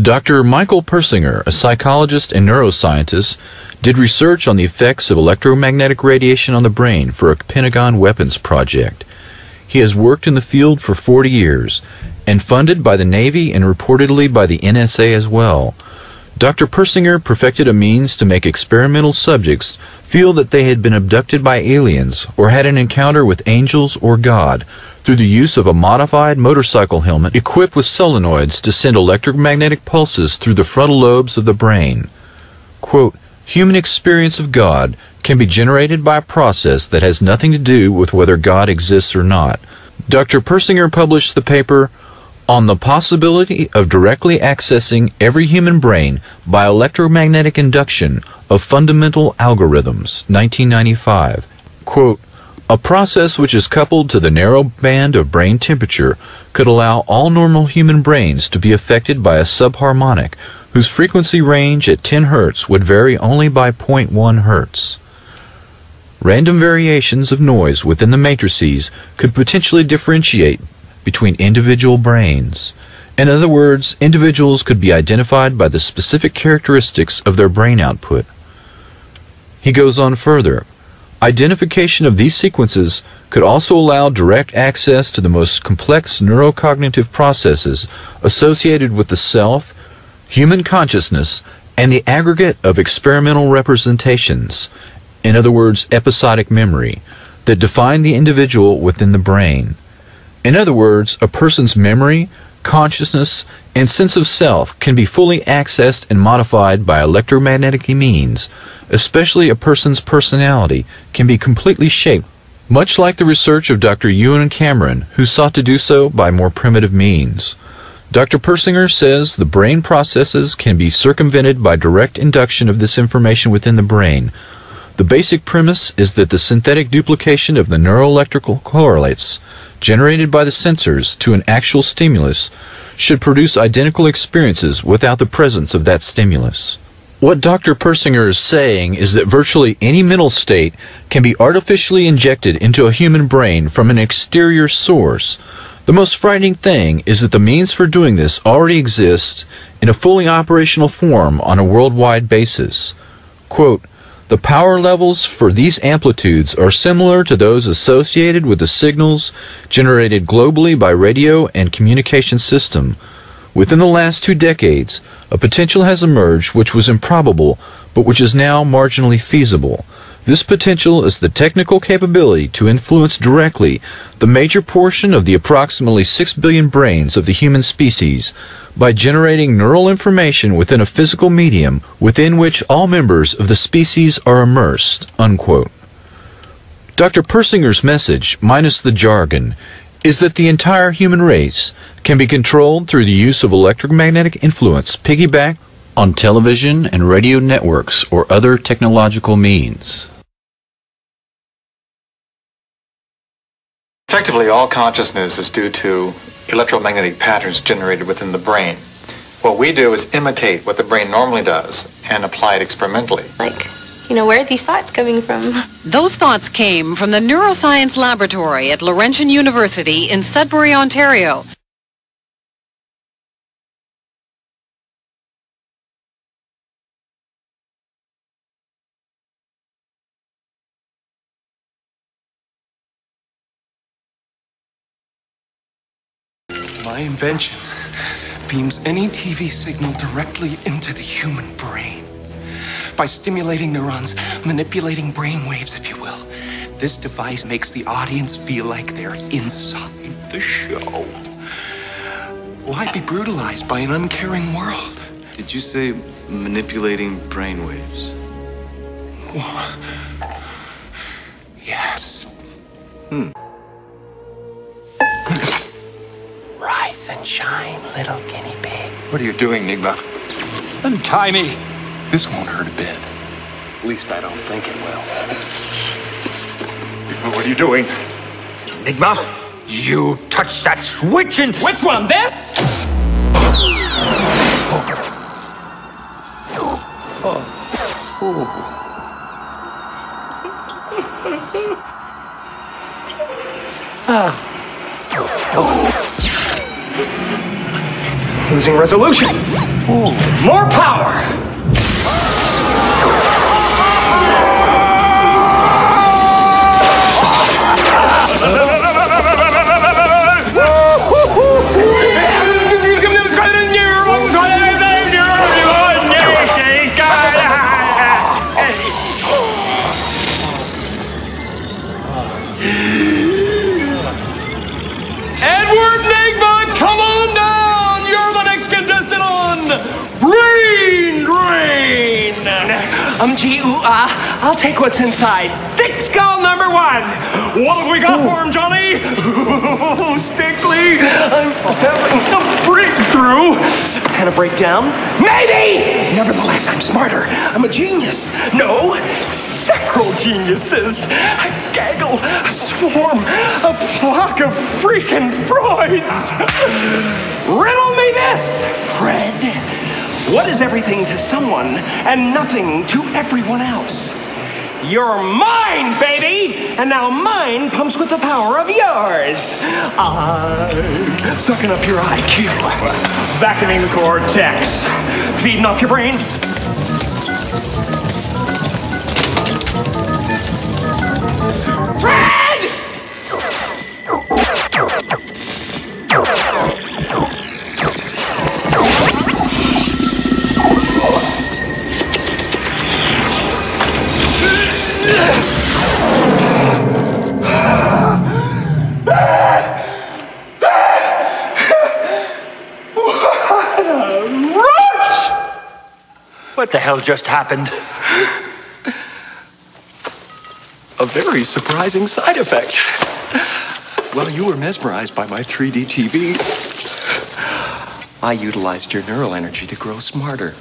Dr. Michael Persinger, a psychologist and neuroscientist, did research on the effects of electromagnetic radiation on the brain for a Pentagon weapons project. He has worked in the field for 40 years and funded by the Navy and reportedly by the NSA as well. Dr. Persinger perfected a means to make experimental subjects feel that they had been abducted by aliens or had an encounter with angels or God through the use of a modified motorcycle helmet equipped with solenoids to send electromagnetic pulses through the frontal lobes of the brain. Quote, human experience of God can be generated by a process that has nothing to do with whether God exists or not. Dr. Persinger published the paper on the possibility of directly accessing every human brain by electromagnetic induction of fundamental algorithms, 1995. Quote, a process which is coupled to the narrow band of brain temperature could allow all normal human brains to be affected by a subharmonic whose frequency range at 10 Hz would vary only by 0.1 Hz. Random variations of noise within the matrices could potentially differentiate between individual brains. In other words, individuals could be identified by the specific characteristics of their brain output. He goes on further. Identification of these sequences could also allow direct access to the most complex neurocognitive processes associated with the self, human consciousness, and the aggregate of experimental representations, in other words, episodic memory, that define the individual within the brain. In other words, a person's memory, consciousness, and sense of self can be fully accessed and modified by electromagnetic means, especially a person's personality can be completely shaped, much like the research of Dr. Ewan Cameron, who sought to do so by more primitive means. Dr. Persinger says the brain processes can be circumvented by direct induction of this information within the brain. The basic premise is that the synthetic duplication of the neuroelectrical correlates generated by the sensors to an actual stimulus should produce identical experiences without the presence of that stimulus. What Dr. Persinger is saying is that virtually any mental state can be artificially injected into a human brain from an exterior source. The most frightening thing is that the means for doing this already exists in a fully operational form on a worldwide basis. Quote, the power levels for these amplitudes are similar to those associated with the signals generated globally by radio and communication system. Within the last 2 decades, a potential has emerged which was improbable, but which is now marginally feasible. This potential is the technical capability to influence directly the major portion of the approximately 6 billion brains of the human species by generating neural information within a physical medium within which all members of the species are immersed." Unquote. Dr. Persinger's message, minus the jargon, is that the entire human race can be controlled through the use of electromagnetic influence piggybacked on television and radio networks or other technological means. Effectively, all consciousness is due to electromagnetic patterns generated within the brain. What we do is imitate what the brain normally does and apply it experimentally. Where are these thoughts coming from? Those thoughts came from the Neuroscience Laboratory at Laurentian University in Sudbury, Ontario. My invention beams any TV signal directly into the human brain. By stimulating neurons, manipulating brain waves, if you will, this device makes the audience feel like they're inside the show. Why be brutalized by an uncaring world? Did you say manipulating brainwaves? Yes. Rise and shine, little guinea pig. What are you doing, Nigma? Untie me. This won't hurt a bit. At least I don't think it will. What are you doing? Nigma, you touched that switch and... Which one, this? Losing resolution. More power! I'll take what's inside. Thick skull number 1. What have we got for him, Johnny? Stickly. I'm having a breakthrough. And a breakdown? Maybe! Nevertheless, I'm smarter. I'm a genius. No, several geniuses. A gaggle, a swarm, a flock of freaking Freuds. Riddle me this, Fred. What is everything to someone and nothing to everyone else? You're mine, baby! And now mine pumps with the power of yours. Sucking up your IQ. Vacuuming the cortex. Feeding off your brain. Fred! What the hell just happened? A very surprising side effect. Well, you were mesmerized by my 3D TV. I utilized your neural energy to grow smarter.